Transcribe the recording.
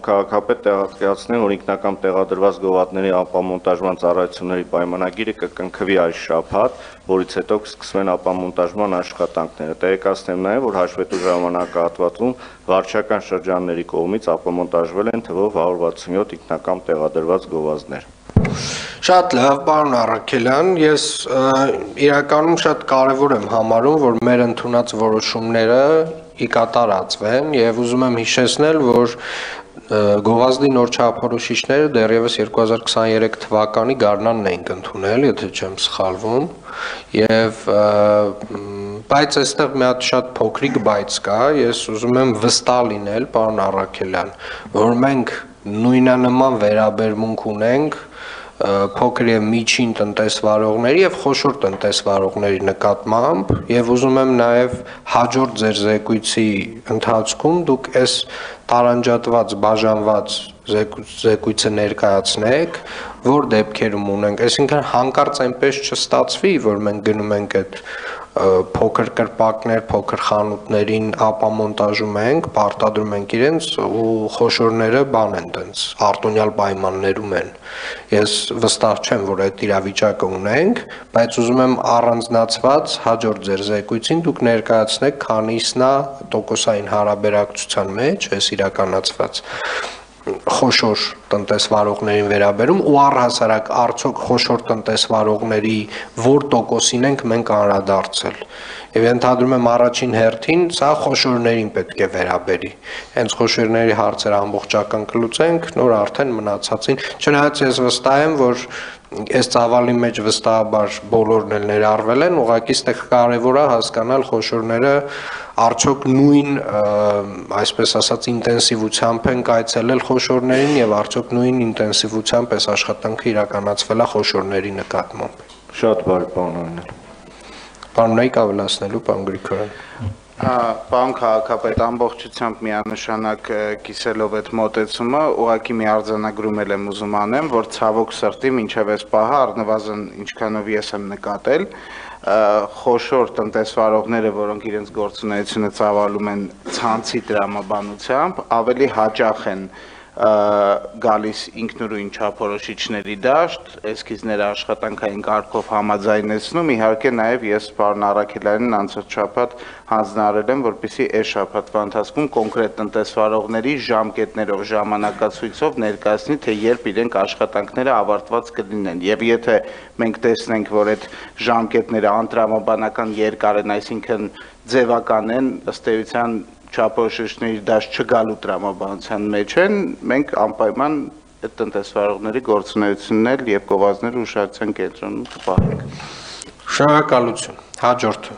քաղաքապետ տեղեկացնել, որ ինքնակամ տեղադրված գովազդների ապամոնտաժման ծառայությունների պայմանագիրը կկնքվի այս շաբաթ, որից հետո կսկսվեն ապամոնտաժման աշխատանքները։ Տեղեկացնեմ նաև, որ հաշվետու ժամանակահատվածում վարչական շրջանների կողմից ապամոնտաժվել են թվով 167 ինքնակամ տեղադրված գովազդներ։ Շատ լավ, պարոն Առաքելյան, ես իրականում շատ կարևոր եմ համարում, որ մեր ընդունած որոշումները ի կատարածվեն եւ ուզում եմ հիշեցնել, որ գովազդի նոր չափորոշիչները դեռևս 2023 թվականի գարնանն էինք ընդունել, եթե չեմ սխալվում, եւ բայց այստեղ մի հատ շատ փոքրիկ բայց կա, ես ուզում եմ վստահ լինել, պարոն Առաքելյան, որ մենք նույնանման վերաբերմունք ունենք փոքր եւ միջին տնտեսվարողների եւ խոշոր տնտեսվարողների նկատմամբ եւ ուզում եմ նաեւ հաջորդ ձեր զեկույցի ընթացքում դուք այս տարանջատված բաժանված զեկույցը ներկայացնեք, որ դեպքերում ունենք, այսինքն հանկարծ այնպես չստացվի, որ մենք գնում ենք այդ փոքր կրպակներ, փոքր խանութներին ապամոնտաժում ենք, պարտադրում ենք իրենց ու խոշորները բան են տենց արտոնյալ պայմաններում են։ Ես վստահ չեմ, որ այդ իրավիճակը ունենք, բայց ուզում եմ առանձնացված հաջորդ ձեր զեկույցին դուք ներկայացնեք, քանիսն է տոկոսային հարաբերակցության մեջ էս իրականացված խոշոր տնտեսվարողներին վերաբերում ու առհասարակ արդյոք խոշոր տնտեսվարողների որ տոկոսին ենք մենք անդրադարձել եւ ընդհանրում եմ առաջին հերթին սա խոշորներին պետք է վերաբերի հենց խոշորների հարցերը ամբողջական կլուծենք նոր արդեն մնացածին չնայած ես վստահ եմ որ այս ծավալի մեջ վստահաբար բոլորն էլ ներառվել են ուղղակի ստեղ կարևոր է հասկանալ խոշորները արդյոք նույն այսպես ասած ինտենսիվությամբ են կայացել խոշորներին եւ արդյոք նույն ինտենսիվությամբ այս աշխատանքը իրականացվել է խոշորների նկատմամբ Շատ բարի բան անել Պարոն Նայք ավելացնելու պարոն Գրիգորյան Պարոն քաղաքապետ ամբողջությամբ միանշանակ կիսելով այդ մոտեցումը ուղղակի մի արձանագրում եմ ուզում անեմ որ ցավոք սրտի մինչև այս պահը առնվազն ինչքանով ես եմ նկատել խոշոր տնտեսվարողները, որոնք իրենց գործունեությունը ծավալում են ցանցի տրամաբանությամբ, ավելի հաճախ են գալիս ինքնուրույն չափորոշիչների դաշտ, էսքիզները աշխատանքային կարգով համաձայնեցնում, իհարկե նաև ես պարոն Առաքելյանին անցած շաբաթ հանձնարարել եմ, որպեսզի այս շաբաթվա ընթացքում կոնկրետ տնտեսվարողների ժամկետներով, ժամանակացույցով ներկայացնի, թե երբ իրենք աշխատանքները ավարտված կլինեն, եւ եթե մենք տեսնենք, որ այդ ժամկետները անտրամաբանական երկար են, այսինքն ձևական են, ըստ էության չափորոշիչների դաշտ չգալու տրամաբանության մեջ են, մենք անպայման այդ տնտեսվարողների գործունեությունն եւ գովազդները ուշադրության կենտրոնում կպահենք։ Շնորհակալություն։ Հաջորդը